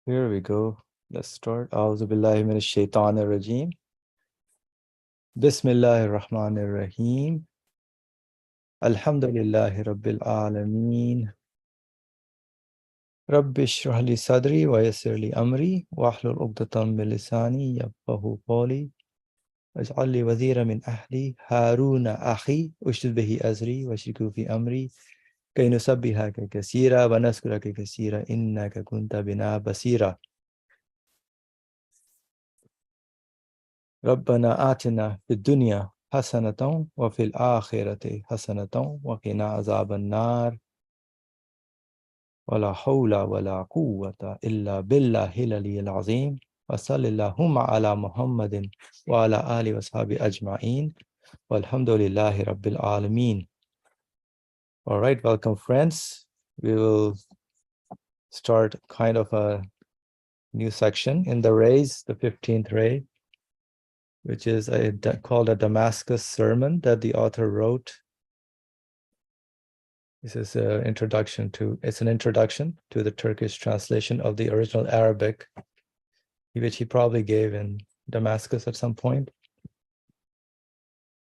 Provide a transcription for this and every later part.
Here we go. Let's start. A'udhu billahi minash shaitanir rajim. Bismillahir rahmanir rahim. Alhamdulillahi rabbil alameen. Rabbi shrah li sadri wa yassir li amri wahlul 'uqdatam min lisani yafqahu qawli. Waj'al li wazira min ahli Haruna akhi ushdud bihi azri washriku fi amri kay nusabbihaka kaseera wa naskuraka kaseera innaka kunta bina basira. ربنا آتنا في الدنيا حسنة وفي الآخرة حسنة وقنا عذاب النار ولا حول ولا قوة إلا بالله العلي العظيم وصلى اللهم على محمد وعلى آله وصحبه أجمعين والحمد لله رب العالمين. All right, welcome friends. We will start kind of a new section in the rays, the 15th ray, which is called a Damascus sermon that the author wrote. This is an introduction to the Turkish translation of the original Arabic, which he probably gave in Damascus at some point.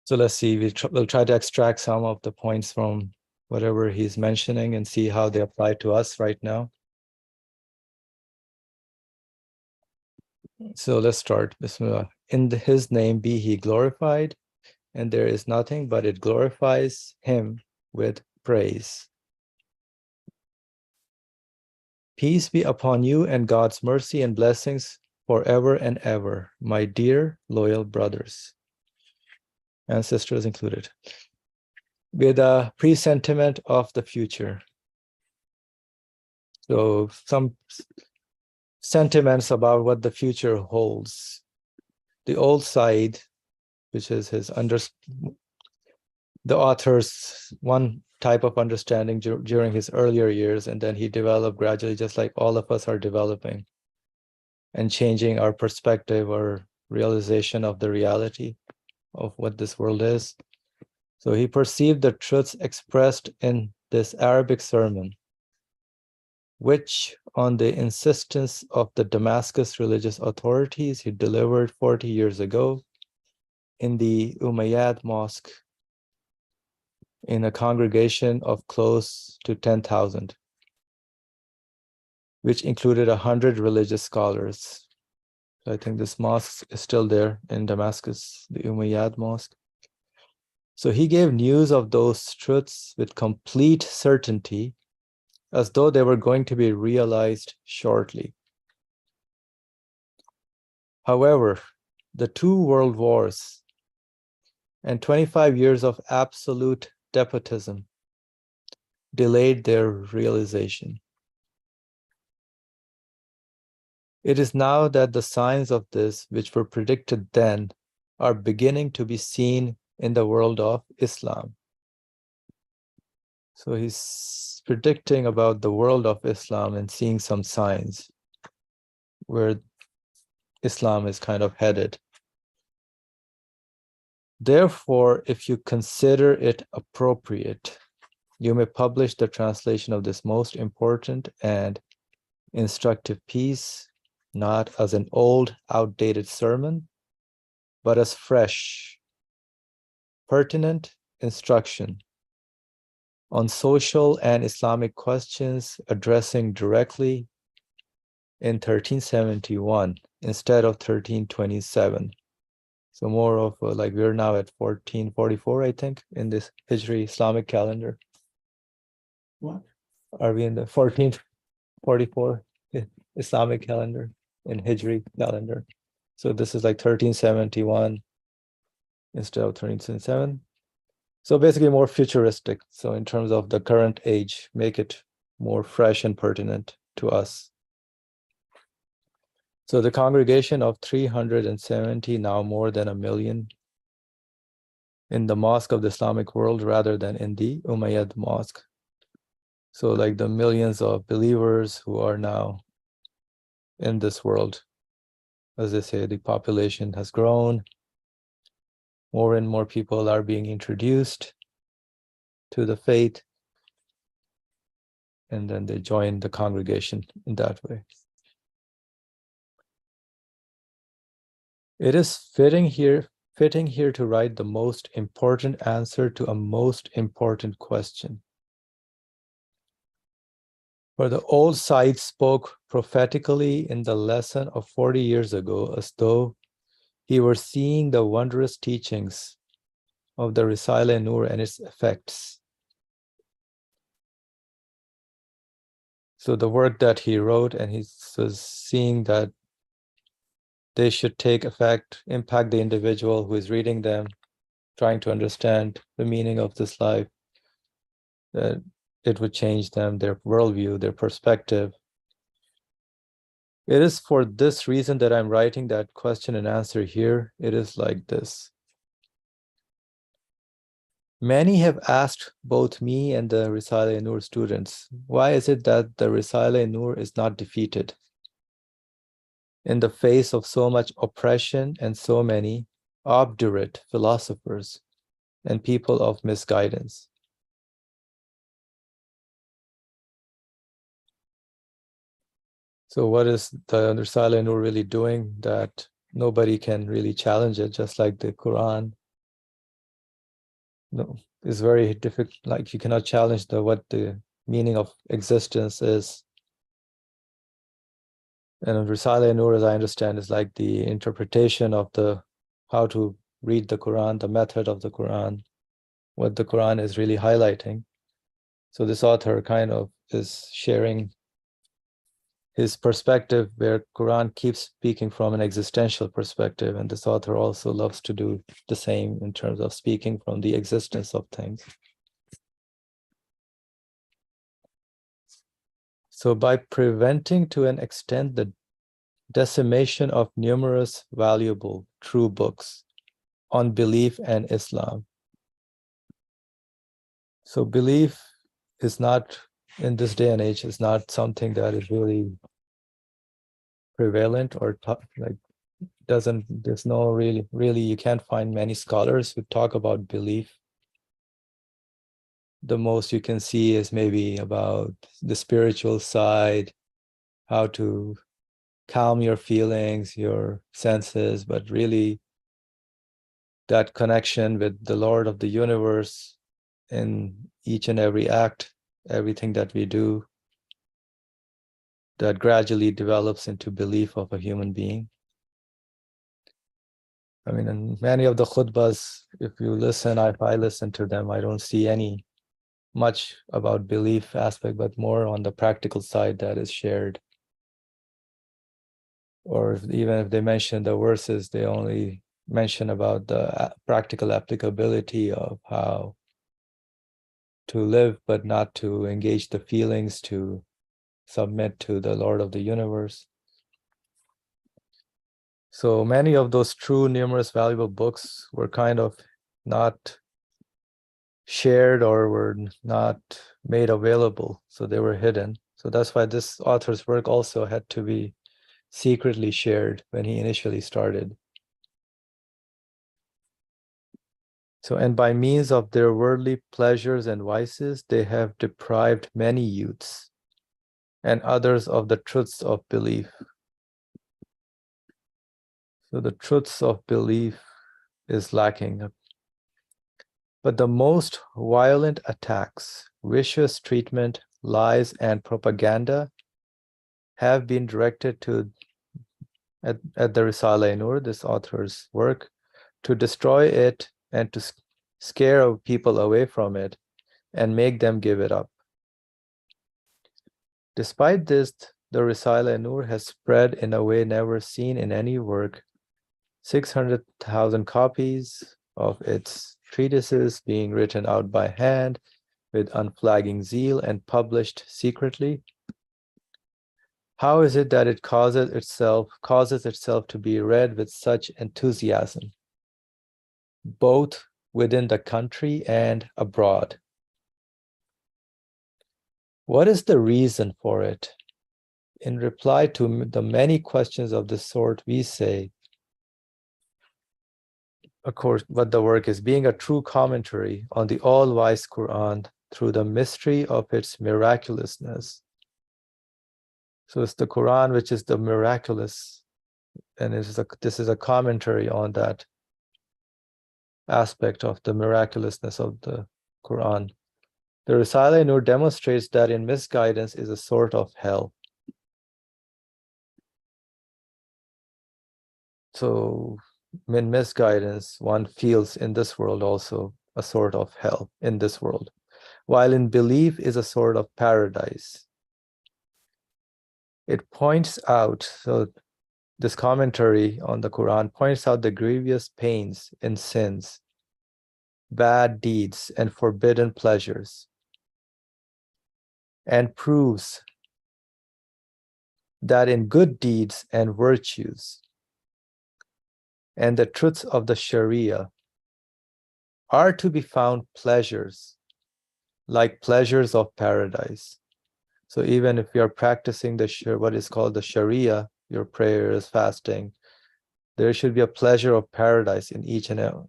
So let's see, we'll try to extract some of the points from whatever he's mentioning and see how they apply to us right now. So let's start. Bismillah. In his name be he glorified, and there is nothing but it glorifies him with praise. Peace be upon you and God's mercy and blessings forever and ever, my dear loyal brothers and sisters included, with a presentiment of the future. So some sentiments about what the future holds. The old side, which is the author's one type of understanding during his earlier years, and then he developed gradually, just like all of us are developing and changing our perspective or realization of the reality of what this world is. So he perceived the truths expressed in this Arabic sermon, which on the insistence of the Damascus religious authorities, he delivered 40 years ago in the Umayyad Mosque in a congregation of close to 10,000, which included 100 religious scholars. So I think this mosque is still there in Damascus, the Umayyad Mosque. So he gave news of those truths with complete certainty, as though they were going to be realized shortly. However, the 2 world wars and 25 years of absolute despotism delayed their realization. It is now that the signs of this, which were predicted then, are beginning to be seen in the world of Islam. So he's predicting about the world of Islam and seeing some signs where Islam is kind of headed. Therefore, if you consider it appropriate, you may publish the translation of this most important and instructive piece, not as an old, outdated sermon, but as fresh, pertinent instruction on social and Islamic questions, addressing directly in 1371 instead of 1327. So more of like we're now at 1444, I think, in this Hijri Islamic calendar. What? Are we in the 1444 Islamic calendar in Hijri calendar? So this is like 1371 instead of 1327. So basically more futuristic. So in terms of the current age, make it more fresh and pertinent to us. So the congregation of 370, now more than 1 million, in the mosque of the Islamic world rather than in the Umayyad mosque. So like the millions of believers who are now in this world. As they say, the population has grown. More and more people are being introduced to the faith, and then they join the congregation in that way. It is fitting here to write the most important answer to a most important question. For the old sage spoke prophetically in the lesson of 40 years ago, as though he were seeing the wondrous teachings of the risale-i and its effects. So the work that he wrote, and he was seeing that they should take effect, impact the individual who is reading them, trying to understand the meaning of this life, that it would change them, their worldview, their perspective. It is for this reason that I'm writing that question and answer here. It is like this. Many have asked both me and the risale-i students, why is it that the risale-i is not defeated in the face of so much oppression and so many obdurate philosophers and people of misguidance? So what is the risale-i really doing that nobody can really challenge it, just like the Quran? No, it's very difficult, like you cannot challenge what the meaning of existence is. And risale-i, as I understand, is like the interpretation of how to read the Quran, the method of the Quran, what the Quran is really highlighting. So this author kind of is sharing his perspective, where Quran keeps speaking from an existential perspective, and this author also loves to do the same in terms of speaking from the existence of things. So by preventing to an extent the decimation of numerous valuable true books on belief and Islam. So belief is not, in this day and age, is not something that is really prevalent or like there's no really, you can't find many scholars who talk about belief. The most you can see is maybe about the spiritual side, how to calm your feelings, your senses, but really that connection with the Lord of the universe in each and every act, everything that we do, that gradually develops into belief of a human being. I mean, in many of the khutbahs, if you listen, if I listen to them, I don't see any much about belief aspect, but more on the practical side that is shared. Or even if they mention the verses, they only mention about the practical applicability of how to live, but not to engage the feelings, to submit to the Lord of the universe. So many of those true, numerous, valuable books were kind of not shared or were not made available. So they were hidden. So that's why this author's work also had to be secretly shared when he initially started. So, and by means of their worldly pleasures and vices, they have deprived many youths and others of the truths of belief. So the truths of belief is lacking. But the most violent attacks, vicious treatment, lies, and propaganda have been directed at the risale-i, this author's work, to destroy it and to scare people away from it and make them give it up. Despite this, the risale-i has spread in a way never seen in any work. 600,000 copies of its treatises being written out by hand with unflagging zeal and published secretly. How is it that it causes itself to be read with such enthusiasm, both within the country and abroad? What is the reason for it? In reply to the many questions of this sort, we say, of course, what the work is, being a true commentary on the all-wise Quran through the mystery of its miraculousness. So it's the Quran which is the miraculous and this is a commentary on that aspect of the miraculousness of the Quran. The risale-i Nur demonstrates that in misguidance is a sort of hell. So in misguidance, one feels in this world also a sort of hell in this world, while in belief is a sort of paradise. It points out, so this commentary on the Quran points out the grievous pains in sins, bad deeds, and forbidden pleasures, and proves that in good deeds and virtues and the truths of the Sharia are to be found pleasures, like pleasures of paradise. So even if you are practicing what is called the Sharia, your prayers, fasting, there should be a pleasure of paradise in each and every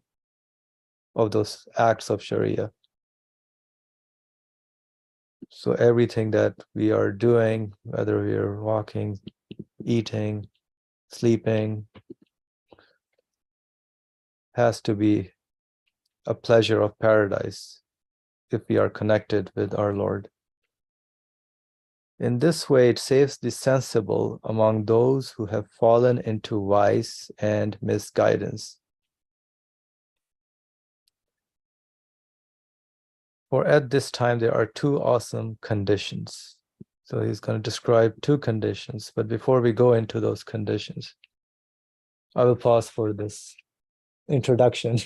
of those acts of Sharia. So everything that we are doing, whether we are walking, eating, sleeping, has to be a pleasure of paradise if we are connected with our Lord. In this way, it saves the sensible among those who have fallen into vice and misguidance. For at this time, there are two awesome conditions. So he's going to describe two conditions. But before we go into those conditions, I will pause for this introduction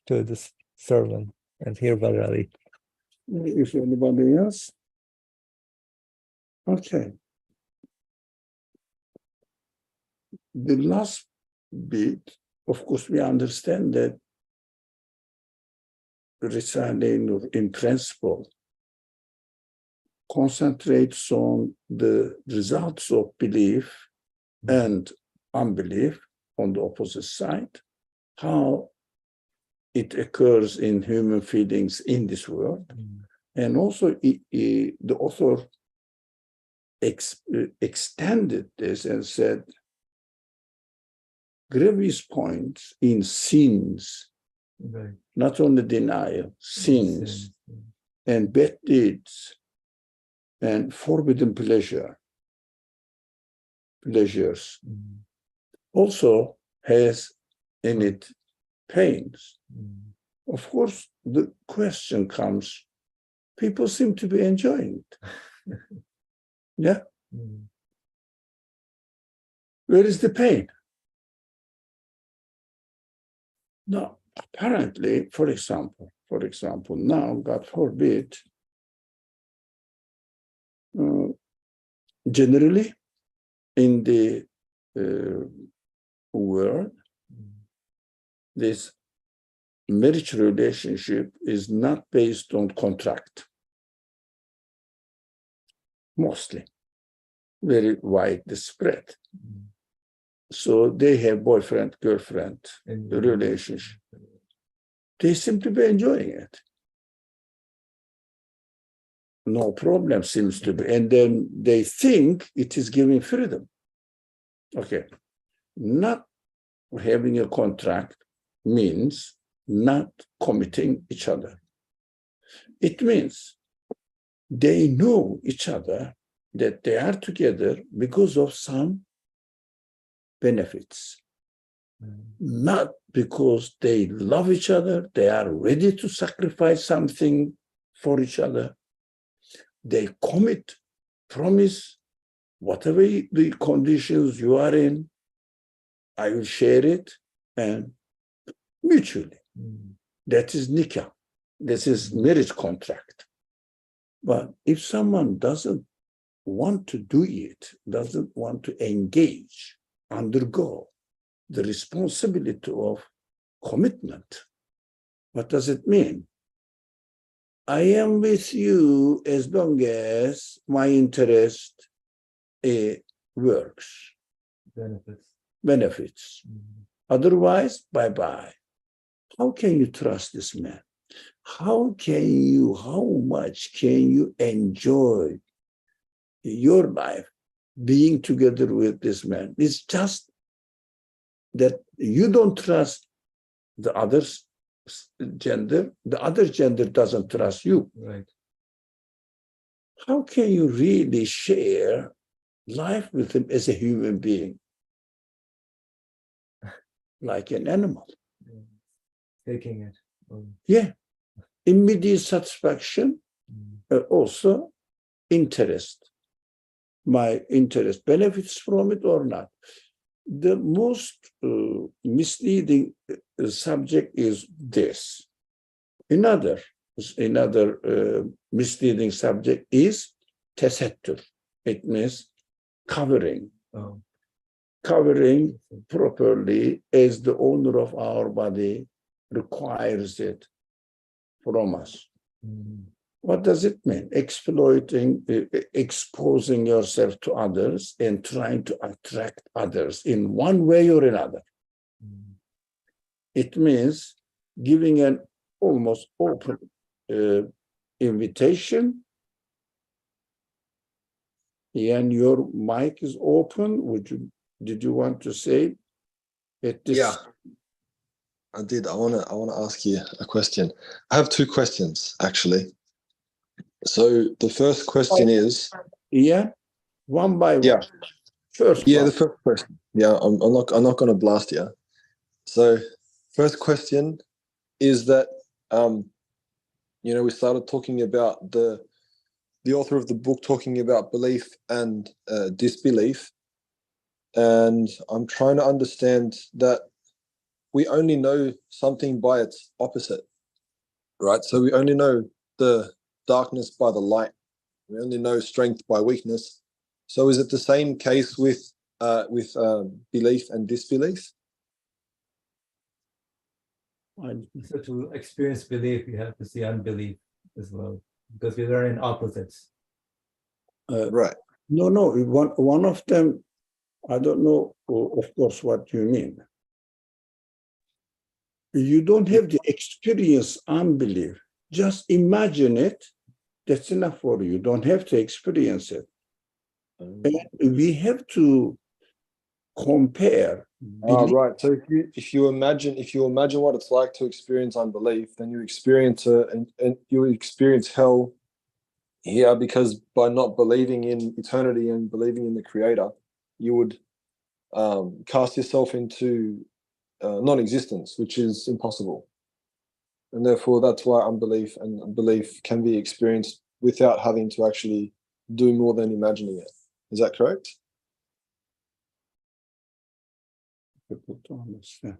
to this sermon and hear Brother Ali. If anybody else? Okay. The last bit, of course, we understand that risale-i Nur in principle concentrates on the results of belief and unbelief on the opposite side, how it occurs in human feelings in this world. And also the author extended this and said, grievous points in sins, not only denial, sins, and bad deeds, and forbidden pleasures, also has in it pains. Of course, the question comes, people seem to be enjoying it. Yeah? Where is the pain? Now, apparently, for example, now, God forbid, generally in the world, this marriage relationship is not based on contract. Mostly, very widespread. So they have boyfriend, girlfriend relationship. They seem to be enjoying it. No problem seems to be. And then they think it is giving freedom. Okay. Not having a contract means not committing each other. It means they know each other, that they are together because of some benefits. Not because they love each other, they are ready to sacrifice something for each other. They commit, promise, whatever the conditions you are in, I will share it, and mutually. That is nikah. This is marriage contract. But if someone doesn't want to do it, doesn't want to engage, undergo the responsibility of commitment, what does it mean? I am with you as long as my interest works. Benefits. Otherwise, bye-bye. How can you trust this man? How much can you enjoy your life being together with this man? It's just that you don't trust the other's gender, the other gender doesn't trust you. Right. How can you really share life with him as a human being? Like an animal. Taking it. Yeah. Immediate satisfaction, also interest. My interest benefits from it or not. The most misleading subject is this. Another misleading subject is tesettur. It means covering. Oh. Covering properly as the owner of our body requires it from us. What does it mean? Exploiting, exposing yourself to others and trying to attract others in one way or another. It means giving an almost open invitation. And your mic is open. Did you want to say at this? Yeah, I did. I wanna ask you a question. I have two questions actually. So the first question is, Yeah, one by one. yeah, First yeah, one. the first question. Yeah, I'm not gonna blast you. So first question is that we started talking about the author of the book talking about belief and disbelief, and I'm trying to understand that we only know something by its opposite, right? So we only know the darkness by the light. We only know strength by weakness. So is it the same case with belief and disbelief? So to experience belief, you have to see unbelief as well, because we learn in opposites. Right. No, one of them, I don't know, of course, what you mean. You don't have to experience unbelief. Just imagine it. That's enough for you. You don't have to experience it. And we have to compare. Right. So if you imagine what it's like to experience unbelief, then you experience and you experience hell here, because by not believing in eternity and believing in the Creator, you would cast yourself into non-existence, which is impossible. And therefore, that's why unbelief and belief can be experienced without having to actually do more than imagining it. Is that correct? People to understand.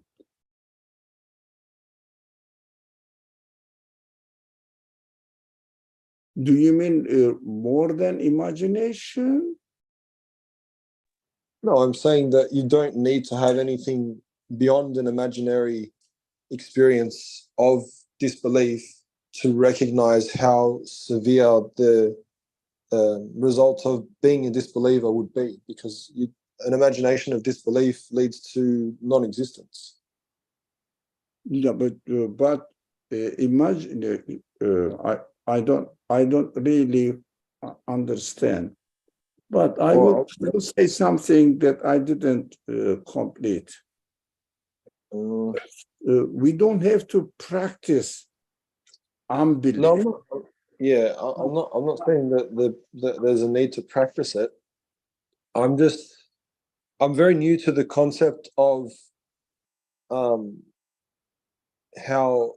Do you mean more than imagination? No, I'm saying that you don't need to have anything beyond an imaginary experience of disbelief to recognize how severe the result of being a disbeliever would be, because an imagination of disbelief leads to non-existence. Yeah, but imagine. I don't really understand. But I would still say something that I didn't complete. We don't have to practice unbelief. No, I'm not. Yeah, I'm not saying that there's a need to practice it. I'm very new to the concept of how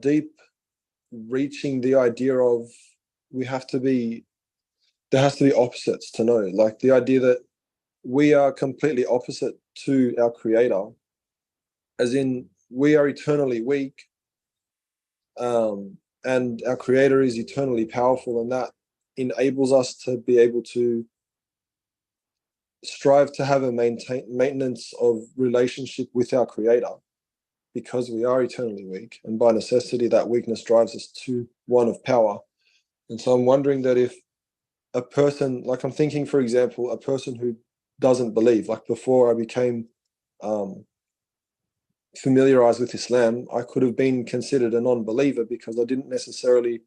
deep reaching the idea of there has to be opposites to know, like the idea that we are completely opposite to our Creator, as in we are eternally weak, and our Creator is eternally powerful, and that enables us to be able to strive to have a maintenance of relationship with our Creator, because we are eternally weak, and by necessity that weakness drives us to one of power. And so I'm wondering that if a person, like I'm thinking, for example, a person who doesn't believe, like before I became familiarized with Islam, I could have been considered a non-believer because I didn't necessarily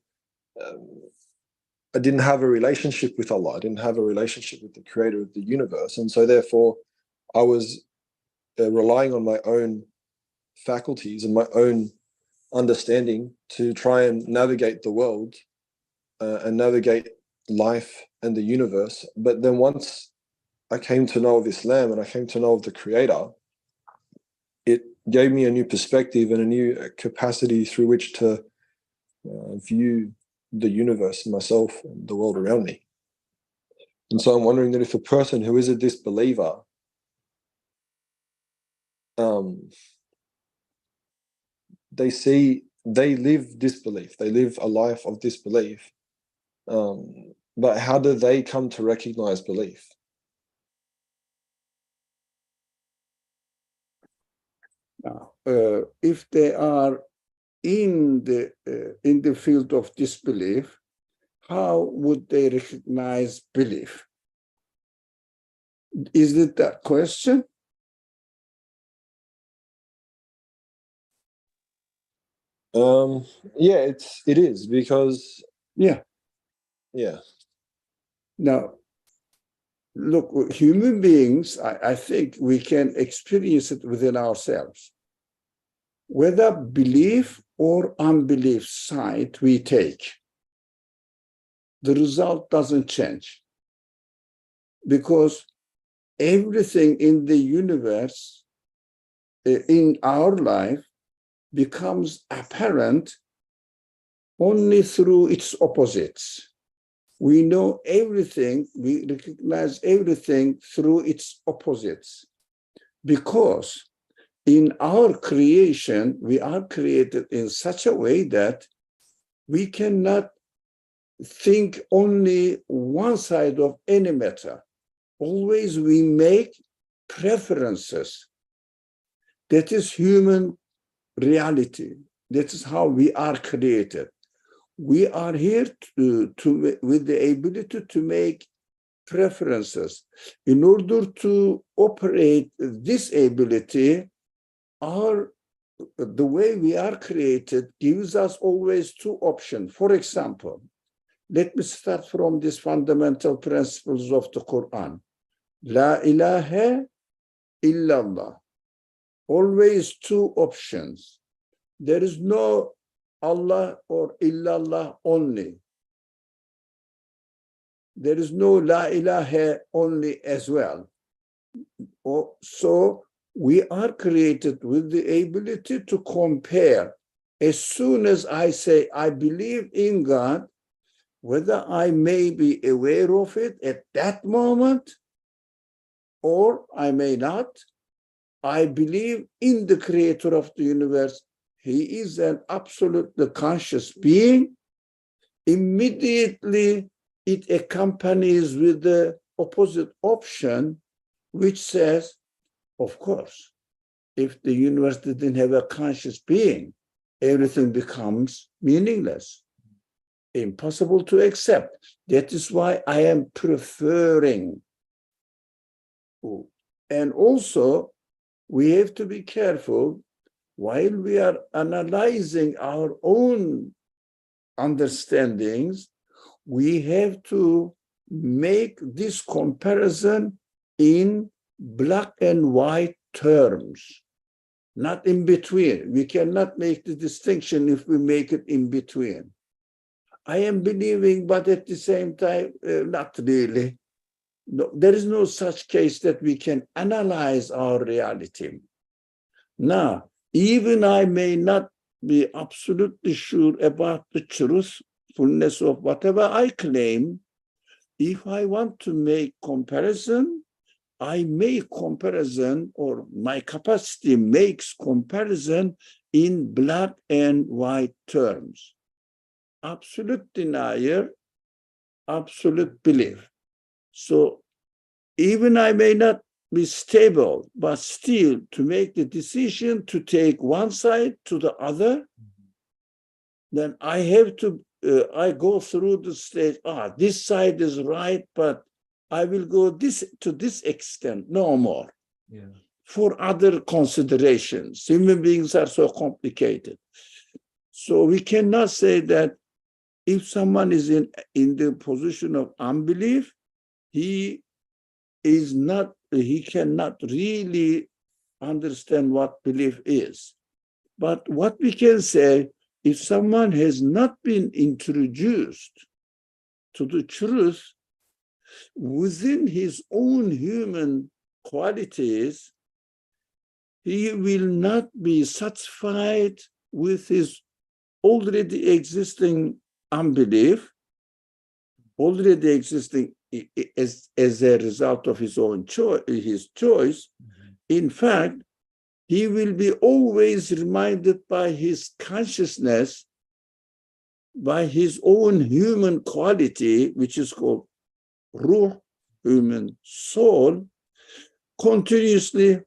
I didn't have a relationship with Allah. I didn't have a relationship with the Creator of the universe. And so therefore I was relying on my own faculties and my own understanding to try and navigate the world and navigate life and the universe. But then once I came to know of Islam and I came to know of the Creator, it gave me a new perspective and a new capacity through which to view the universe and myself and the world around me. And so I'm wondering that if a person who is a disbeliever they live disbelief, they live a life of disbelief, but how do they come to recognize belief? Now, if they are in the field of disbelief, how would they recognize belief? Is it that question? Yeah, it is, because Yeah. Now, look, human beings, I think we can experience it within ourselves. Whether belief or unbelief side we take, the result doesn't change. Because everything in the universe, in our life, becomes apparent only through its opposites. We know everything, we recognize everything through its opposites. Because in our creation, we are created in such a way that we cannot think only one side of any matter. Always we make preferences. That is human reality. That is how we are created. We are here with the ability to make preferences. In order to operate this ability, the way we are created gives us always two options. For example, let me start from these fundamental principles of the Quran. La ilaha illallah. Always two options. There is no Allah or illallah only. There is no la ilaha only as well. So we are created with the ability to compare. As soon as I say I believe in God, whether I may be aware of it at that moment or I may not, I believe in the creator of the universe. He is an absolutely conscious being. Immediately, it accompanies with the opposite option, which says, of course, if the universe didn't have a conscious being, everything becomes meaningless, impossible to accept. That is why I am preferring. And also, we have to be careful while we are analyzing our own understandings, we have to make this comparison in black and white terms, not in between. We cannot make the distinction if we make it in between. I am believing, but at the same time, not really. No, there is no such case that we can analyze our reality. Now, even I may not be absolutely sure about the truthfulness of whatever I claim. If I want to make comparison, I make comparison, or my capacity makes comparison in black and white terms. Absolute denier, absolute belief. So even I may not be stable, but still to make the decision to take one side to the other, then I have to, I go through the stage, this side is right, but I will go to this extent, no more. Yeah. For other considerations. Human beings are so complicated. So we cannot say that if someone is in the position of unbelief, he is not he cannot really understand what belief is. But what we can say, if someone has not been introduced to the truth within his own human qualities, he will not be satisfied with his already existing unbelief, already existing as a result of his own choice, In fact, he will be always reminded by his consciousness, by his own human quality, which is called ruh, human soul, continuously.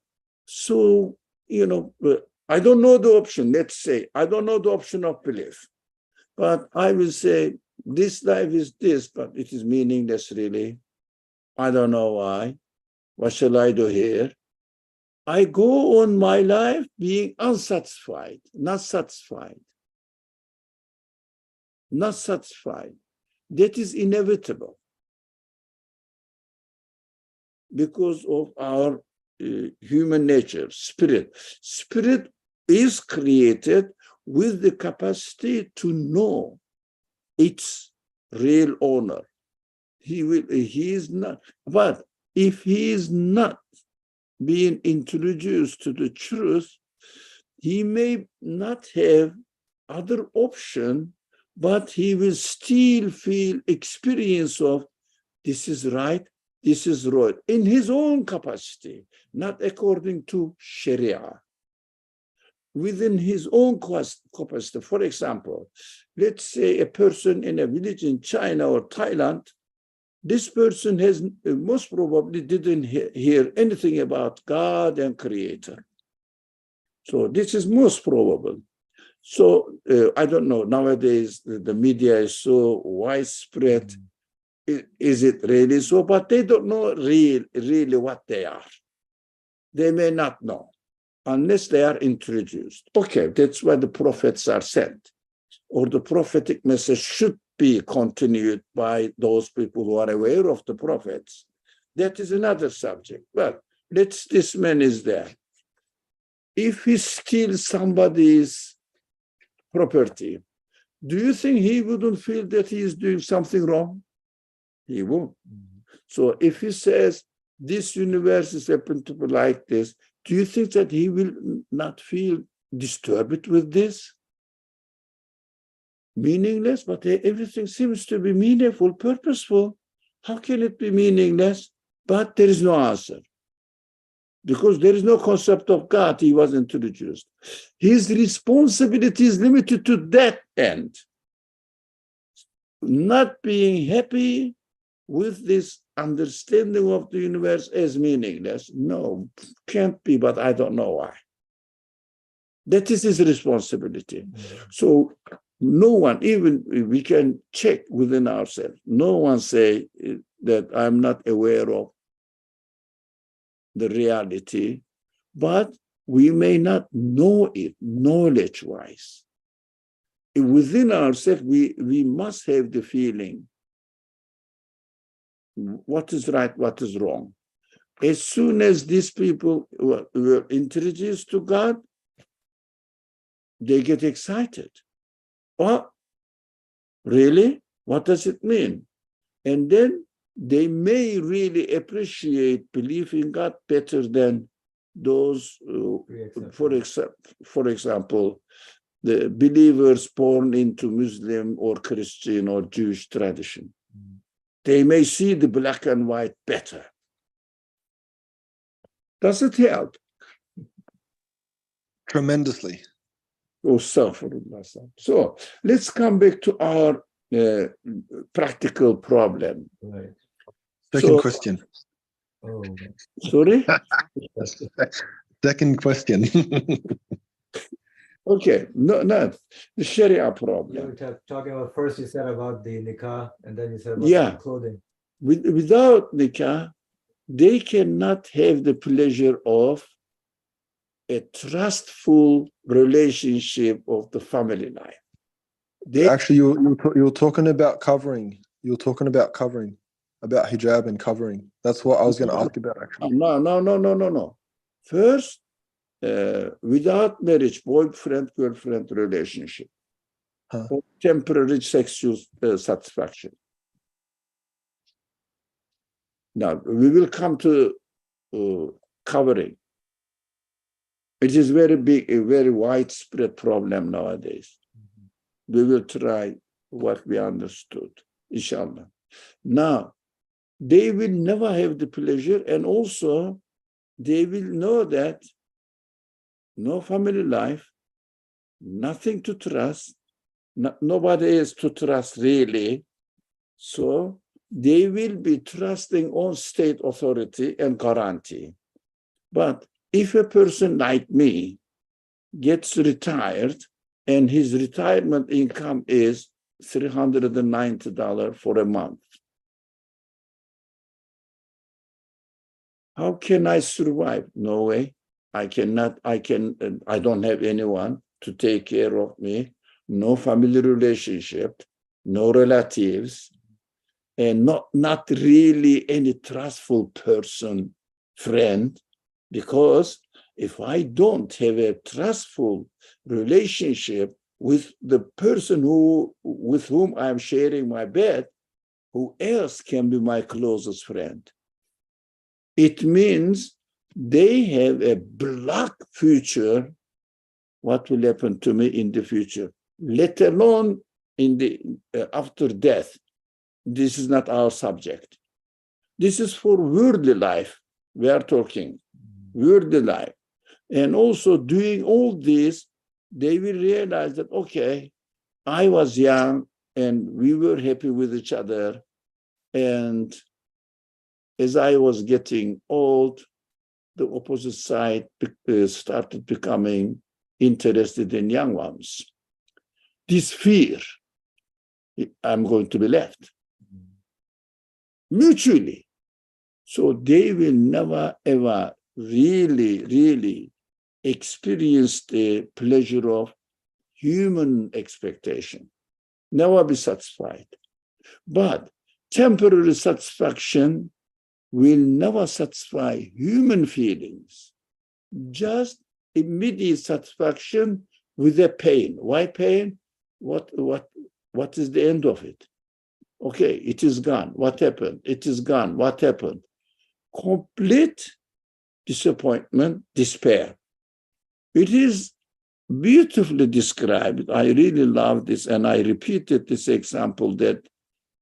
So, I don't know the option, let's say, I don't know the option of belief, but I will say, this life is this, but it is meaningless, really. I don't know why. What shall I do here? I go on my life being unsatisfied, not satisfied. Not satisfied. That is inevitable because of our human nature, spirit. Spirit is created with the capacity to know its real owner. He is not, but if he is not being introduced to the truth, he may not have other option, but he will still feel experience of this is right, this is wrong, in his own capacity, not according to Sharia. Within his own capacity. For example, let's say a person in a village in China or Thailand, this person has most probably didn't hear anything about God and Creator. So this is most probable. So I don't know, nowadays the media is so widespread. Is it really so? But they don't know really what they are. They may not know unless they are introduced. Okay, that's why the prophets are sent, or the prophetic message should be continued by those people who are aware of the prophets. That is another subject. Well, this man is there. If he steals somebody's property, do you think he wouldn't feel that he is doing something wrong? He won't. So if he says, this universe is happened to be like this, do you think that he will not feel disturbed with this? Meaningless, but everything seems to be meaningful, purposeful. How can it be meaningless? But there is no answer. Because there is no concept of God, he was introduced. His responsibility is limited to that end. Not being happy with this understanding of the universe as meaningless. No, can't be, but I don't know why. That is his responsibility. So no one, even we can check within ourselves, no one say that I'm not aware of the reality, but we may not know it knowledge-wise. Within ourselves, we must have the feeling what is right, what is wrong. As soon as these people were introduced to God, they get excited. Oh, really? What does it mean? And then they may really appreciate belief in God better than those, for example, the believers born into Muslim or Christian or Jewish tradition. They may see the black and white better. Does it help? Tremendously. Oh, so let's come back to our practical problem. Right. Second question. Oh, Sorry? Second question. Okay, no, the Sharia you problem. were talking about, first you said about the nikah, and then you said about Yeah. the clothing. Without nikah, they cannot have the pleasure of a trustful relationship of the family life. Actually, you're talking about covering. You're talking about covering. about hijab and covering. That's what I was going to ask about, actually. No. First, without marriage, boyfriend-girlfriend relationship, or temporary sexual satisfaction. Now, we will come to covering. It is very big, a very widespread problem nowadays. We will try what we understood, inshallah. Now, they will never have the pleasure, and also they will know that no family life, nothing to trust, nobody is to trust really. So they will be trusting on state authority and guarantee. But if a person like me gets retired and his retirement income is $390 for a month, how can I survive? No way. I cannot, I don't have anyone to take care of me, no family relationship, no relatives, and not really any trustful person, friend, because if I don't have a trustful relationship with the person with whom I'm sharing my bed, who else can be my closest friend? It means they have a black future. What will happen to me in the future, let alone in the after death? This is not our subject. This is for worldly life. We are talking worldly life. And also doing all this, they will realize that, okay, I was young and we were happy with each other. And as I was getting old, the opposite side started becoming interested in young ones. This fear, I'm going to be left. Mutually. So they will never, ever really experience the pleasure of human expectation. Never be satisfied. But temporary satisfaction will never satisfy human feelings. Just immediate satisfaction with a pain. Why pain? What is the end of it? Okay, it is gone. What happened? It is gone. What happened? Complete disappointment, despair. It is beautifully described. I really love this, and I repeated this example that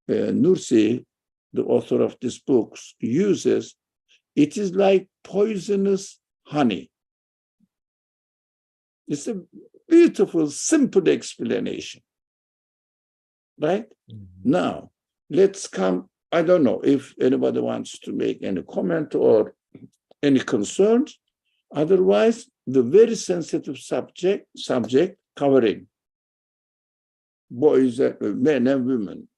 Nursi, the author of this book, uses. It is like poisonous honey. It's a beautiful, simple explanation. Right? Mm-hmm. Now, let's come. I don't know if anybody wants to make any comment or any concerns. Otherwise, the very sensitive subject covering boys, men and women,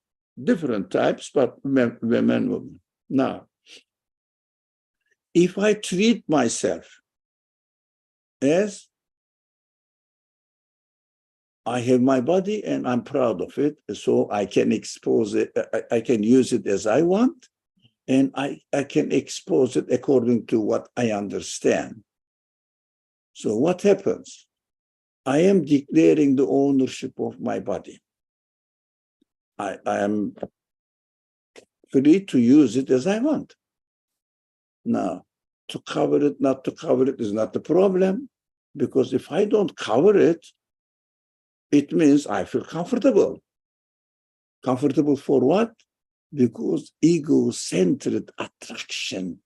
different types, but men and women. Now, if I treat myself as I have my body and I'm proud of it, so I can expose it, I can use it as I want, and I can expose it according to what I understand. So what happens? I am declaring the ownership of my body. I am free to use it as I want. Now, to cover it, not to cover it is not the problem, because if I don't cover it, it means I feel comfortable. Comfortable for what? Because ego-centered attraction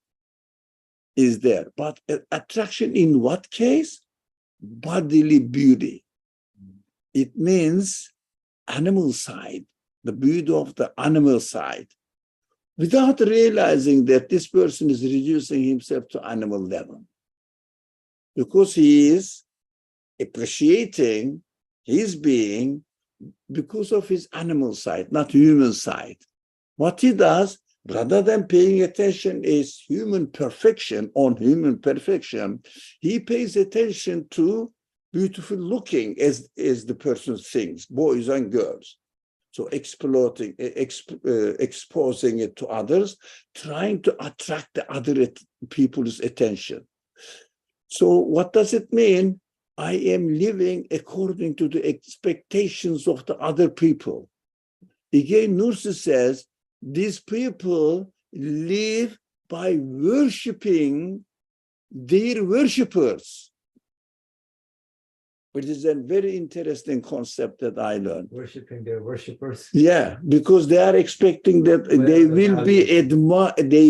is there. But attraction in what case? Bodily beauty. It means animal side, the beauty of the animal side, without realizing that this person is reducing himself to animal level. Because he is appreciating his being because of his animal side, not human side. What he does, rather than paying attention is human perfection, he pays attention to beautiful looking as the person thinks, boys and girls. So exploiting, exposing it to others, trying to attract the other people's attention. So what does it mean? I am living according to the expectations of the other people. Again, Nursi says, these people live by worshiping their worshippers. Which is a very interesting concept that I learned. Worshipping their worshippers. Yeah, because they are expecting that they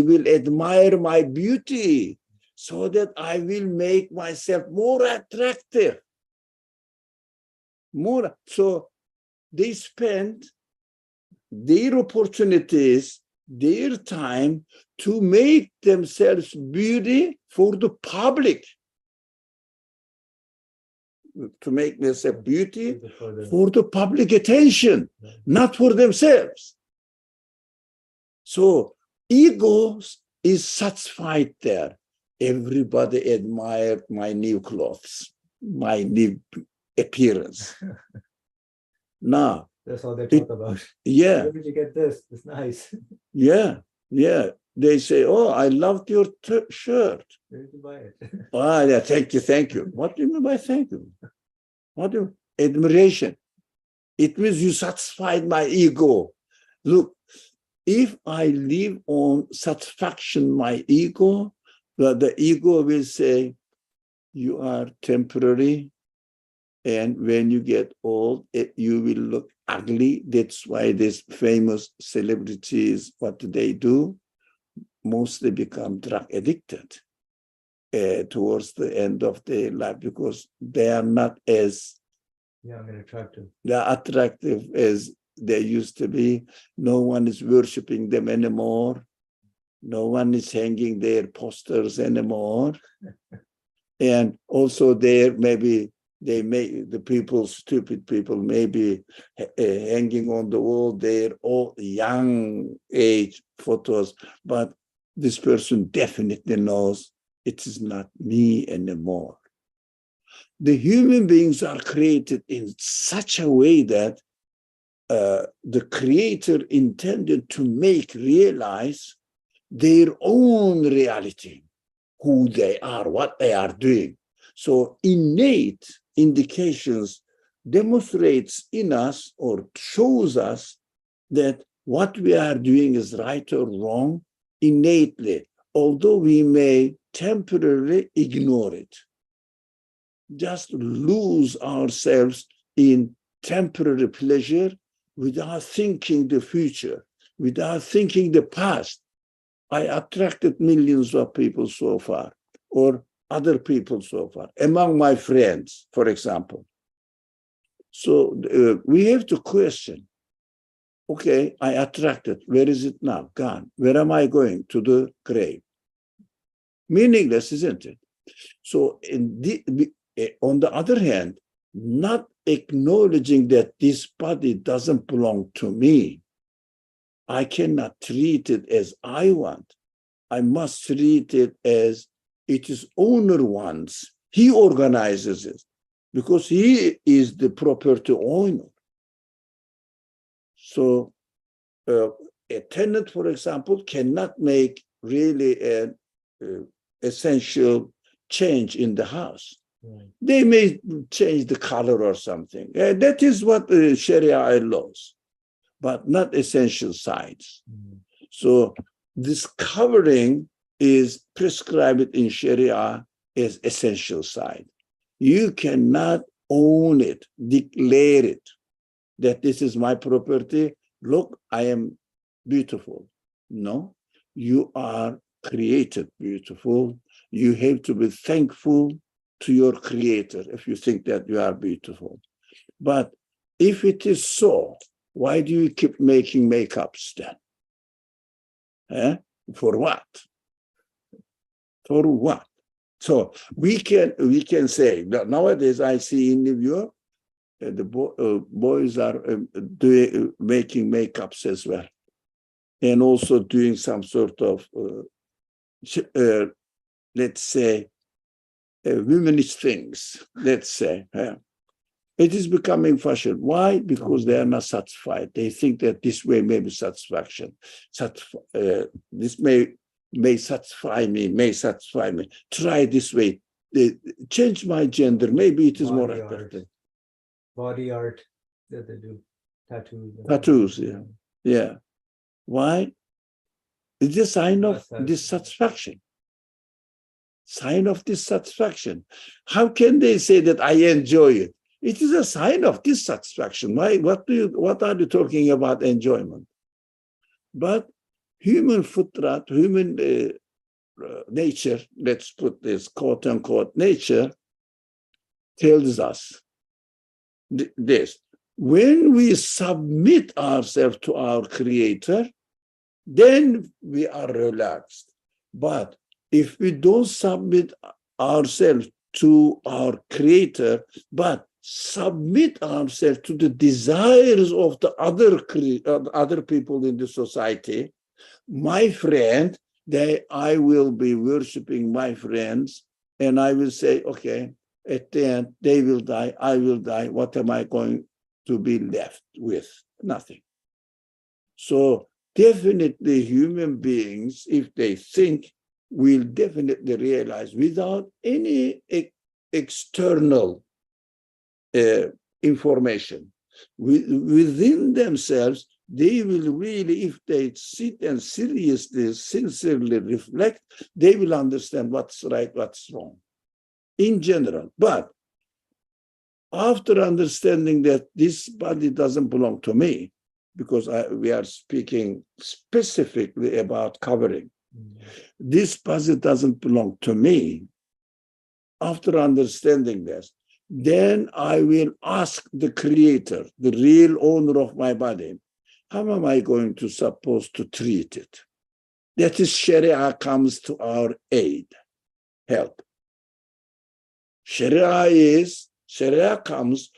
will admire my beauty, so that I will make myself more attractive. So they spend their opportunities, their time to make themselves beauty for the public. To make themselves beauty for the public attention, not for themselves. So ego is satisfied there. Everybody admired my new clothes, my new appearance. Now, that's all they talk about. Yeah. Where did you get this? It's nice. Yeah. They say, "Oh, I loved your shirt." Where did you buy it? Oh, yeah, thank you. What do you mean by thank you? What do you? Admiration. It means you satisfied my ego. Look, if I live on satisfaction my ego, the ego will say, you are temporary, and when you get old, you will look ugly. That's why these famous celebrities, what do they do? Mostly become drug addicted towards the end of their life, because they are not as young and attractive. They're attractive as they used to be. No one is worshiping them anymore. No one is hanging their posters anymore. And also maybe they make the people, stupid people, maybe hanging on the wall their old young age photos. But this person definitely knows it is not me anymore. The human beings are created in such a way that the creator intended to make realize their own reality, who they are, what they are doing. So innate indications demonstrates in us or shows us that what we are doing is right or wrong innately, although we may temporarily ignore it. Just lose ourselves in temporary pleasure without thinking the future, without thinking the past. I attracted millions of people so far, or other people so far, among my friends, for example. So we have to question, okay, I attracted, where is it now? Gone. Where am I going? To the grave. Meaningless, isn't it? So on the other hand, not acknowledging that this body doesn't belong to me. I cannot treat it as I want. I must treat it as it is owner wants. He organizes it because he is the property owner. So a tenant, for example, cannot make really an essential change in the house. Right. They may change the color or something. That is what Sharia allows, but not essential sides. Mm. So this covering is prescribed in Sharia as essential side. You cannot own it, declare it, that this is my property. Look, I am beautiful. No, you are created beautiful. You have to be thankful to your creator if you think that you are beautiful. But if it is so, why do you keep making makeups then? For what? For what? So we can say that nowadays I see in New York, the boys are making makeups as well, and also doing some sort of let's say women's things. Let's say It is becoming fashion. Why? Because they are not satisfied. They think that this way may be satisfaction. This may satisfy me, may satisfy me. Try this way. Change my gender. Maybe it is more Body art. attractive. Body art that they do. Tattoos. Tattoos, yeah. Yeah. Why? It's a sign of dissatisfaction. Sign of dissatisfaction. How can they say that I enjoy it? It is a sign of dissatisfaction. Why? What are you talking about enjoyment? But human fitrat, human nature, let's put this quote unquote nature, tells us this. When we submit ourselves to our creator, then we are relaxed. But if we don't submit ourselves to our creator, but submit ourselves to the desires of the other people in the society, my friend, I will be worshiping my friends, and I will say, okay, at the end, they will die, I will die. What am I going to be left with? Nothing. So definitely human beings, if they think, will definitely realize without any external information within themselves, they will really, if they sit and seriously, sincerely reflect, they will understand what's right, what's wrong in general. But after understanding that this body doesn't belong to me, because we are speaking specifically about covering, this body doesn't belong to me. After understanding this, then I will ask the creator, the real owner of my body, how am I going to supposed to treat it? That is, Sharia comes to our aid, help. Sharia comes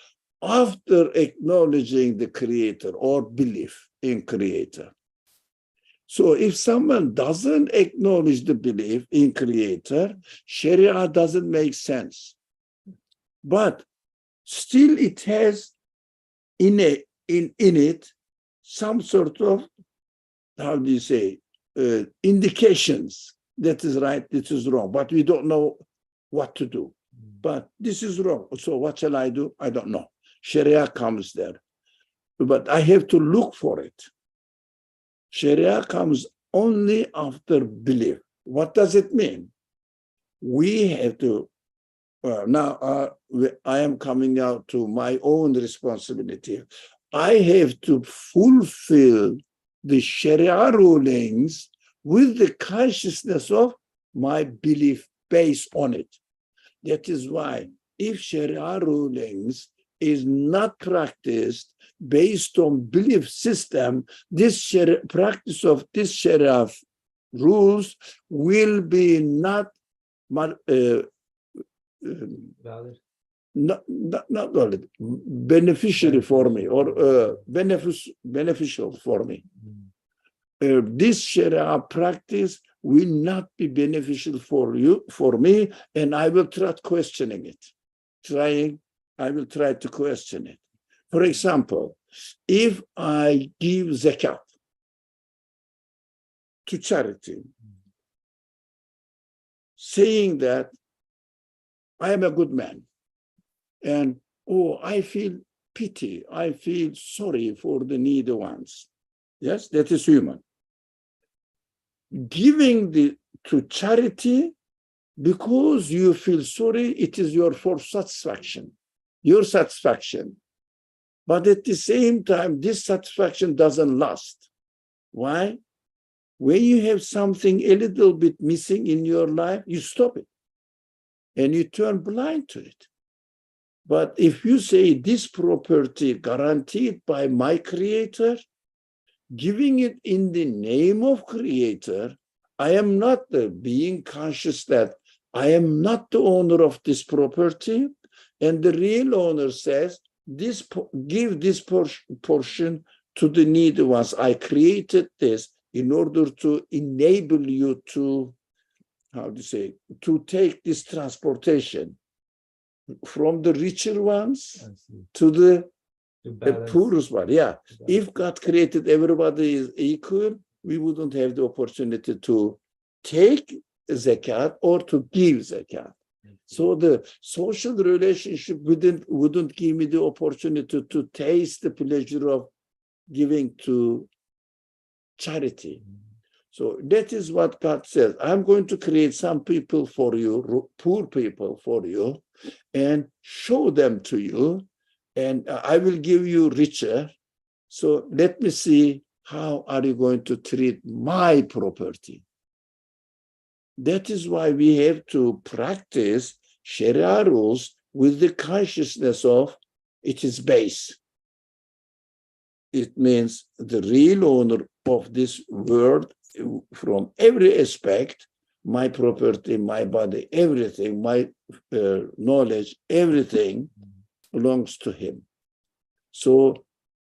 after acknowledging the creator or belief in creator. So if someone doesn't acknowledge the belief in creator, Sharia doesn't make sense. But still it has in it some sort of, how do you say, indications that is right, this is wrong, but we don't know what to do. But this is wrong. So what shall I do? I don't know. Sharia comes there. But I have to look for it. Sharia comes only after belief. What does it mean? We have to, now I am coming out to my own responsibility. I have to fulfill the Sharia rulings with the consciousness of my belief based on it. That is why if Sharia rulings is not practiced based on belief system, this practice of this Sharia rules will be not valid. Not valid, beneficiary for me, or beneficial for me. This Sharia practice will not be beneficial for you, for me, and I will try questioning it. I will try to question it. For example, if I give zakat to charity, saying that I am a good man, and I feel pity, I feel sorry for the needy ones. Yes, that is human. Giving to charity because you feel sorry, it is your satisfaction, your satisfaction. But at the same time, this satisfaction doesn't last. Why? When you have something a little bit missing in your life, you stop it and you turn blind to it. But if you say this property guaranteed by my creator, giving it in the name of creator, I am not being conscious that I am not the owner of this property, and the real owner says, give this portion to the needy ones. I created this in order to enable you to, how to say, to take this transportation. from the richer ones I see. to the To the balance. poorest one. Yeah. To balance. If God created everybody is equal, we wouldn't have the opportunity to take zakat or to give zakat. So the social relationship wouldn't give me the opportunity to taste the pleasure of giving to charity. So that is what God says. I'm going to create some people for you, poor people for you, and show them to you, and I will give you richer. So let me see, how are you going to treat my property? That is why we have to practice Sharia rules with the consciousness of it is base. It means the real owner of this world from every aspect, my property, my body, everything, my knowledge, everything belongs to him. So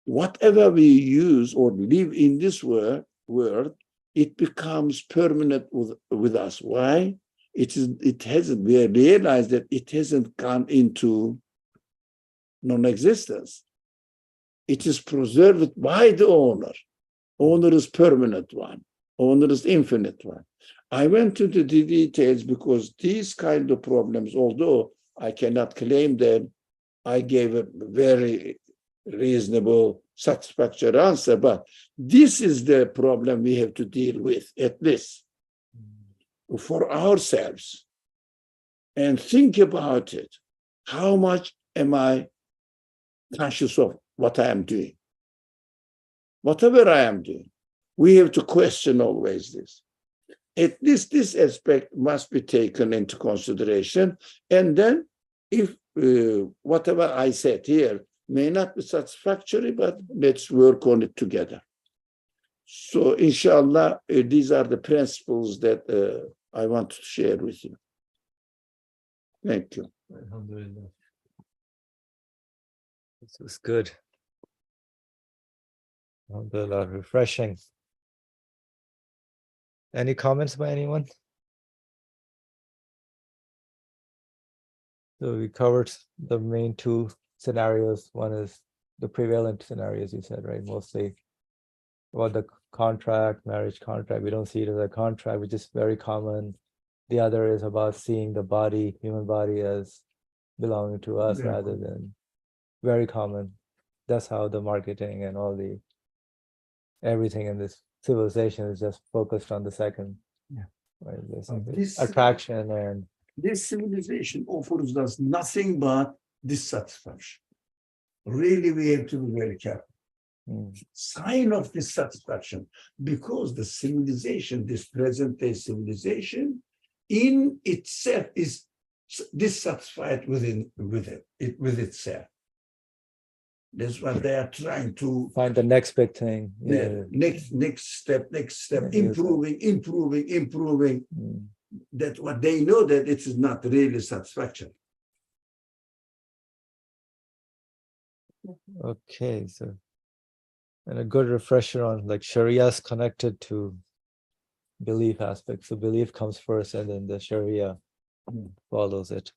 whatever we use or live in this world, it becomes permanent with us. Why? We realize that it hasn't gone into non-existence. It is preserved by the owner. Owner is permanent one. Owner is infinite one. I went into the details because these kind of problems, although I cannot claim them, I gave a very reasonable, satisfactory answer, but this is the problem we have to deal with, at least for ourselves, and think about it. How much am I conscious of what I am doing? Whatever I am doing, we have to question always this. At least this aspect must be taken into consideration. And then if whatever I said here may not be satisfactory, but let's work on it together. So inshallah, these are the principles that I want to share with you. Thank you. Alhamdulillah. This was good. Alhamdulillah, refreshing. Any comments by anyone? So we covered the main two scenarios. One is the prevalent scenarios, you said, right? Mostly about the contract, marriage contract. We don't see it as a contract, which is very common. The other is about seeing the body, human body, as belonging to us rather than very common. That's how the marketing and all the everything in this civilization is just focused on the second. Yeah. Right? This attraction and this civilization offers us nothing but dissatisfaction. Really, we have to be very careful. Sign of dissatisfaction, because the civilization, this present day civilization, in itself is dissatisfied with itself. That's what they are trying to find the next big thing. Yeah. Next step, improving. That's what they know, that it is not really satisfaction. Okay, so and a good refresher on like Sharia is connected to belief aspect. So belief comes first and then the Sharia follows it.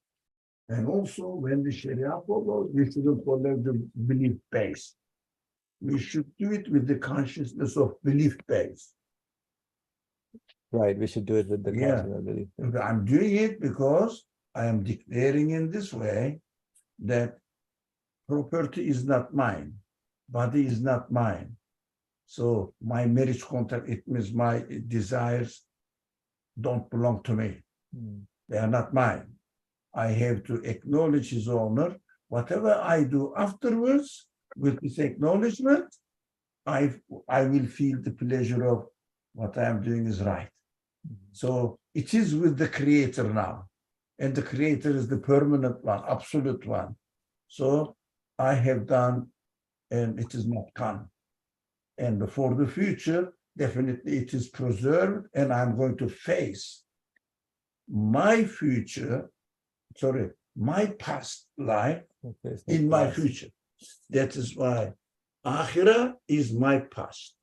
And also when the Sharia follows, we shouldn't follow the belief base. We should do it with the consciousness of belief base. Right, we should do it with the consciousness of belief. I'm doing it because I am declaring in this way that property is not mine, body is not mine. So my marriage contract, it means my desires don't belong to me. They are not mine. I have to acknowledge his owner. Whatever I do afterwards, with this acknowledgement, I will feel the pleasure of what I am doing is right. So it is with the Creator now. And the Creator is the permanent one, absolute one. So I have done, and it is not gone. And for the future, definitely it is preserved, and I'm going to face my future, my past life in my future. That is why Akhirah is my past.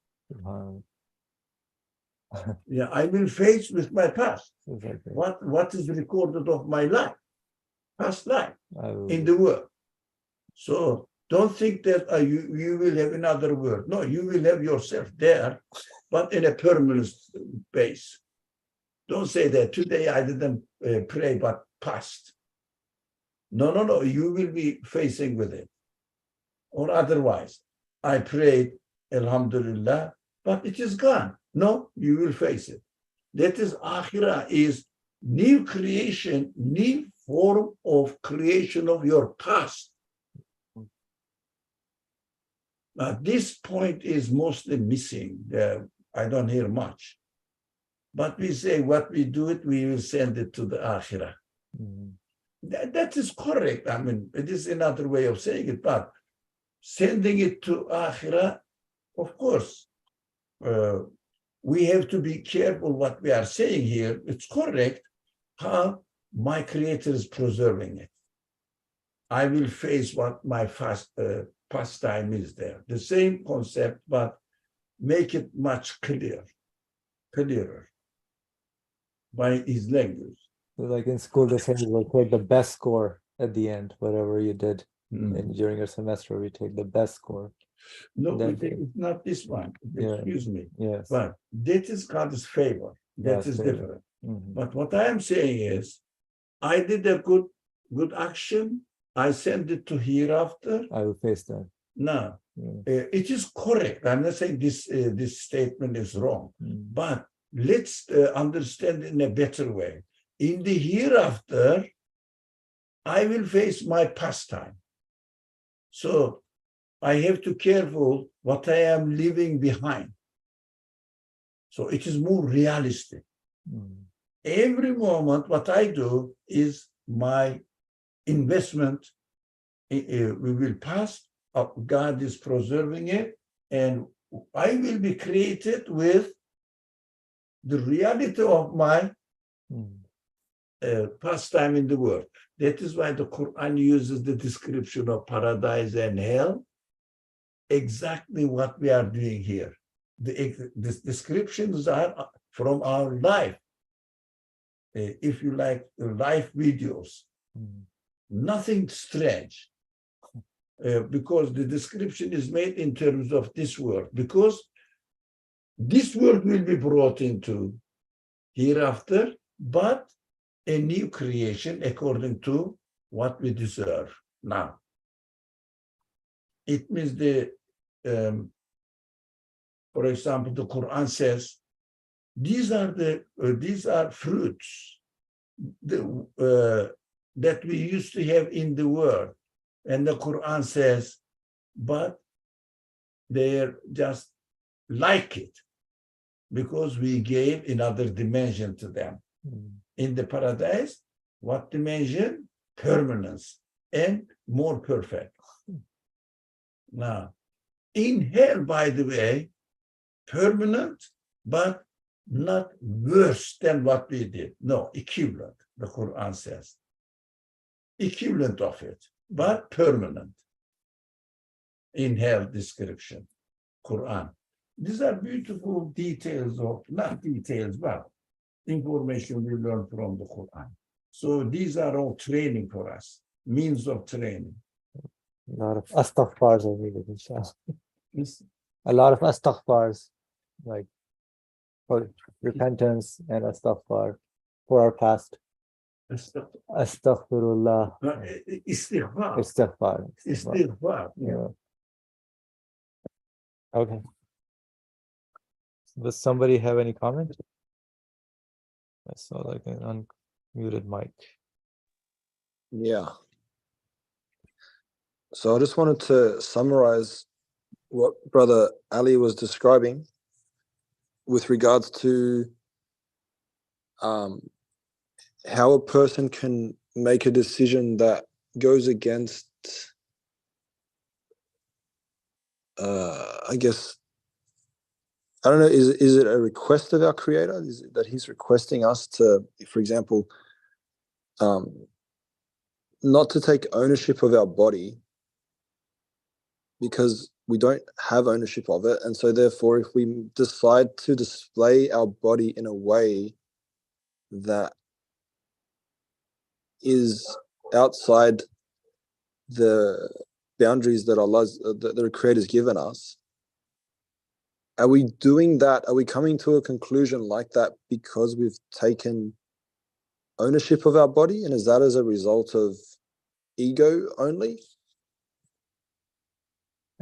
Yeah, I will face with my past. What is recorded of my life? past life Oh, in the world. So don't think that you will have another world. No, you will have yourself there, but in a permanent base. Don't say that today I didn't pray, but past. No. You will be facing with it. Or otherwise, I prayed, Alhamdulillah, but it is gone. No, you will face it. That is akhirah, is new creation, new form of creation of your past. Now, this point is mostly missing. I don't hear much. But we say what we do it, we will send it to the akhirah. That is correct. I mean, it is another way of saying it, but sending it to akhirah, of course, we have to be careful what we are saying here. It's correct how my creator is preserving it. I will face what my pastime is there. The same concept, but make it much clearer by his language. So like in school, they say we'll take the best score at the end, whatever you did. And during your semester, we take the best score. No, Then- it's not this one. Yeah. Excuse me. Yes. But that is God's favor. That God's is favor. different. Mhm. But what I am saying is, I did a good action. I send it to hereafter. I will face that. No, Yeah. it is correct. I'm not saying this statement is wrong, but let's understand in a better way. In the hereafter, I will face my pastime. So I have to careful what I am leaving behind. So it is more realistic. Every moment, what I do is my investment. We will pass. God is preserving it, and I will be created with the reality of my pastime in the world. That is why the Quran uses the description of paradise and hell, exactly what we are doing here. The descriptions are from our life. If you like, life videos, nothing strange. Because the description is made in terms of this world, because this world will be brought into hereafter, but a new creation according to what we deserve now. It means for example, the Quran says, these are fruits that we used to have in the world. And the Quran says, but they're just like it because we gave another dimension to them. In the paradise, what dimension? Permanence and more perfect. Now, in hell, by the way, permanent, but not worse than what we did. No, equivalent, the Quran says. Equivalent of it, but permanent. In hell description, Quran. These are beautiful details of, not details, but information we learn from the Quran. So these are all training for us, means of training. A lot of astaghfars are needed, inshallah. Yes. A lot of astaghfars, like for repentance and astaghfar for our past. Astaghfirullah. Istighfar. Istighfar. Istighfar. Yeah. Okay. Does somebody have any comment? I saw like an unmuted mic. Yeah. So I just wanted to summarize what Brother Ali was describing with regards to how a person can make a decision that goes against, I guess, I don't know, is it a request of our Creator? Is it that He's requesting us to, for example, not to take ownership of our body because we don't have ownership of it. And so therefore, if we decide to display our body in a way that is outside the boundaries that Allah's that the Creator's given us, are we doing that? Are we coming to a conclusion like that because we've taken ownership of our body, and is that as a result of ego only?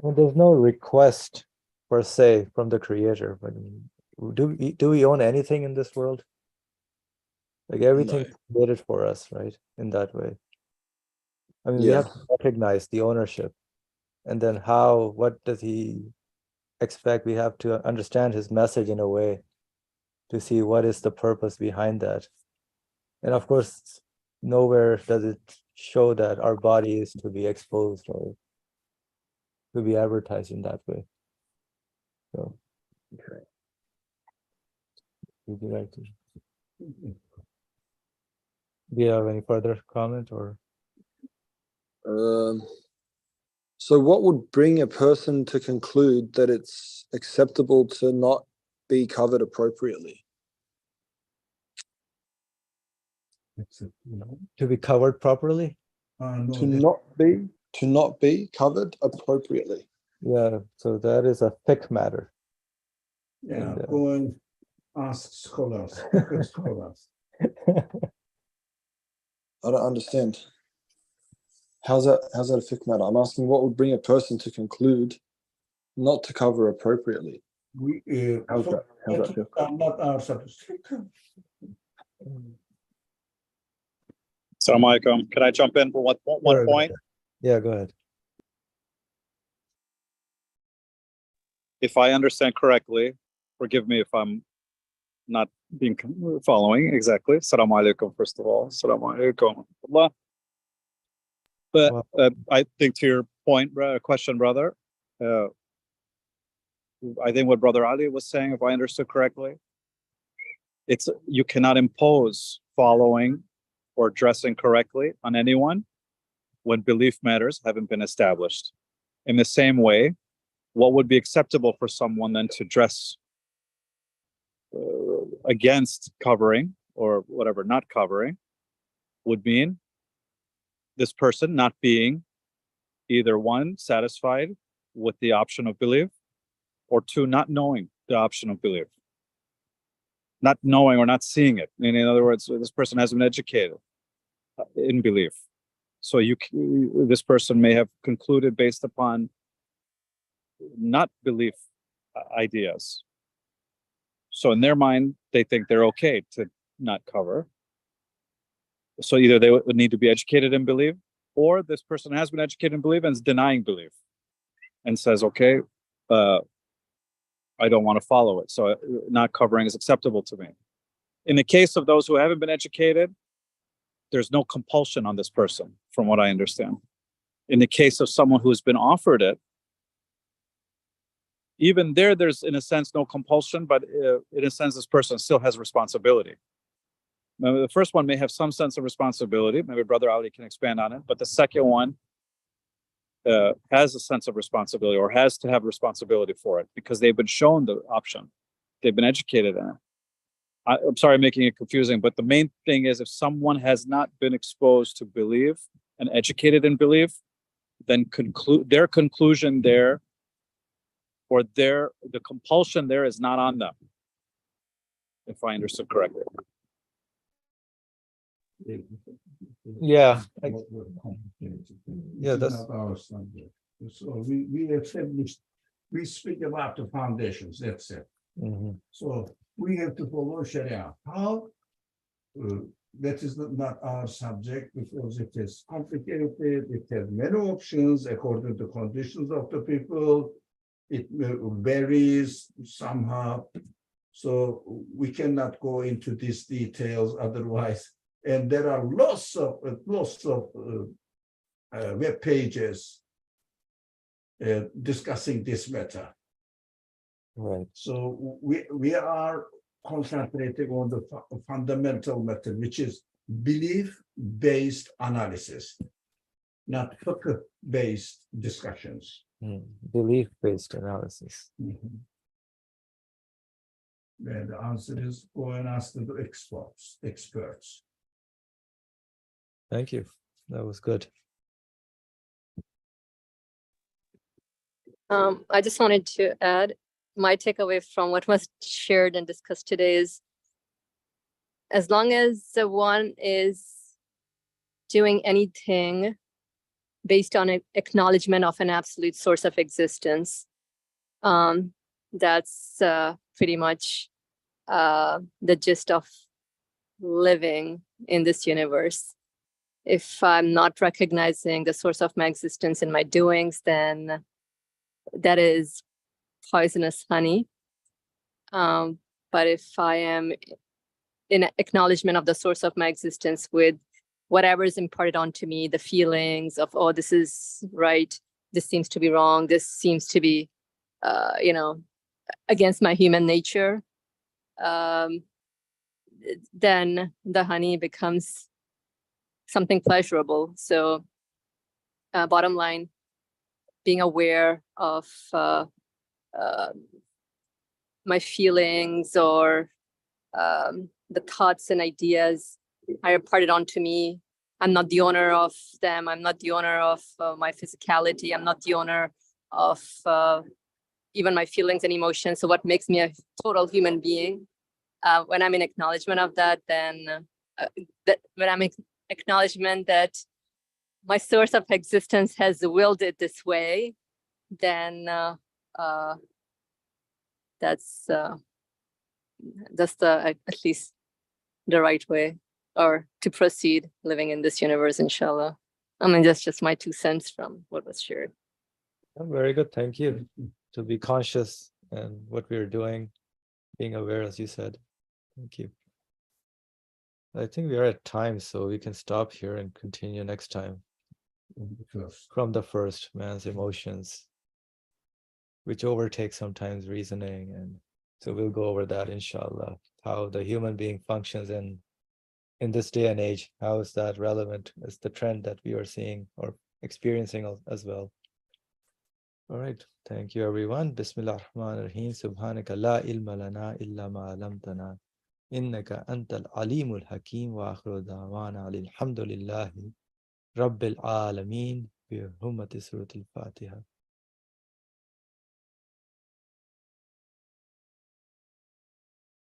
I mean, there's no request per se from the Creator, but do we own anything in this world? Like everything is created for us, right? In that way. I mean, we have to recognize the ownership, and then what does He expect? We have to understand His message in a way to see what is the purpose behind that. And of course, nowhere does it show that our body is to be exposed or to be advertised in that way. So, Okay. would you like to? Do you have any further comment or? So what would bring a person to conclude that it's acceptable to not be covered appropriately? To be covered properly? To not be covered appropriately. Yeah, so that is a thick matter. Yeah, And, go and ask scholars. Scholars. I don't understand. How's that a thick matter? I'm asking what would bring a person to conclude not to cover appropriately. How's that feel? Not our subject. Assalamu alaikum. Can I jump in for one point? Yeah, go ahead. If I understand correctly, forgive me if I'm not following exactly. Assalamu alaikum, first of all. Assalamu alaikum. But I think to your point, question, brother, I think what Brother Ali was saying, if I understood correctly, it's you cannot impose following or dressing correctly on anyone when belief matters haven't been established. In the same way, what would be acceptable for someone then to dress against covering or whatever, not covering, would mean this person not being either one, satisfied with the option of belief, or two, not knowing the option of belief. Not knowing or not seeing it. In other words, this person hasn't been educated in belief. So this person may have concluded based upon not belief ideas. So in their mind, they think they're okay to not cover. So either they would need to be educated in belief, or this person has been educated in belief and is denying belief and says, okay, I don't want to follow it. So not covering is acceptable to me. In the case of those who haven't been educated, there's no compulsion on this person, from what I understand. In the case of someone who's been offered it, even there's in a sense no compulsion, but in a sense, this person still has responsibility. Now, the first one may have some sense of responsibility. Maybe Brother Ali can expand on it. But the second one has a sense of responsibility, or has to have responsibility for it, because they've been shown the option. They've been educated in it. I'm sorry I'm making it confusing, but the main thing is if someone has not been exposed to belief and educated in belief, then their conclusion there, or the compulsion there is not on them, if I understood correctly. Yeah. Yeah, that's not our subject. So we established, we speak about the foundations, that's it. Mm-hmm. So we have to follow Sharia. How? That is not our subject, because it is complicated. It has many options according to conditions of the people. It varies somehow. So we cannot go into these details otherwise. And there are lots of web pages discussing this matter. Right. So we are concentrating on the fundamental method, which is belief-based analysis, not fiqh-based discussions. Belief-based analysis. Mm-hmm. And the answer is go and ask the experts. Thank you. That was good. I just wanted to add my takeaway from what was shared and discussed today is, as long as the one is doing anything based on an acknowledgement of an absolute source of existence, that's pretty much the gist of living in this universe. If I'm not recognizing the source of my existence in my doings, then that is poisonous honey. But if I am in acknowledgement of the source of my existence with whatever is imparted onto me, the feelings of, oh, this is right, this seems to be wrong, this seems to be, against my human nature, then the honey becomes something pleasurable. So bottom line, being aware of my feelings or the thoughts and ideas are imparted onto me. I'm not the owner of them. I'm not the owner of my physicality. I'm not the owner of even my feelings and emotions. So what makes me a total human being? When I'm in acknowledgement of that, then when I'm in acknowledgement that my source of existence has willed it this way, then that's at least the right way, or to proceed living in this universe, inshallah. I mean, that's just my 2 cents from what was shared. Very good. Thank you. To be conscious and what we're doing, being aware, as you said. Thank you. I think we are at time, so we can stop here and continue next time. From the first, man's emotions, which overtake sometimes reasoning. And so we'll go over that, inshallah, how the human being functions in this day and age. How is that relevant? Is the trend that we are seeing or experiencing as well. All right. Thank you, everyone. Bismillah ar-Rahman ar-Rahim. Subhanaka la ilma lana illa ma alamtana. Innaka antal alimul hakim wa akhiru da'wana alhamdulillahi rabbil alameen bi hurmati suratul Fatiha.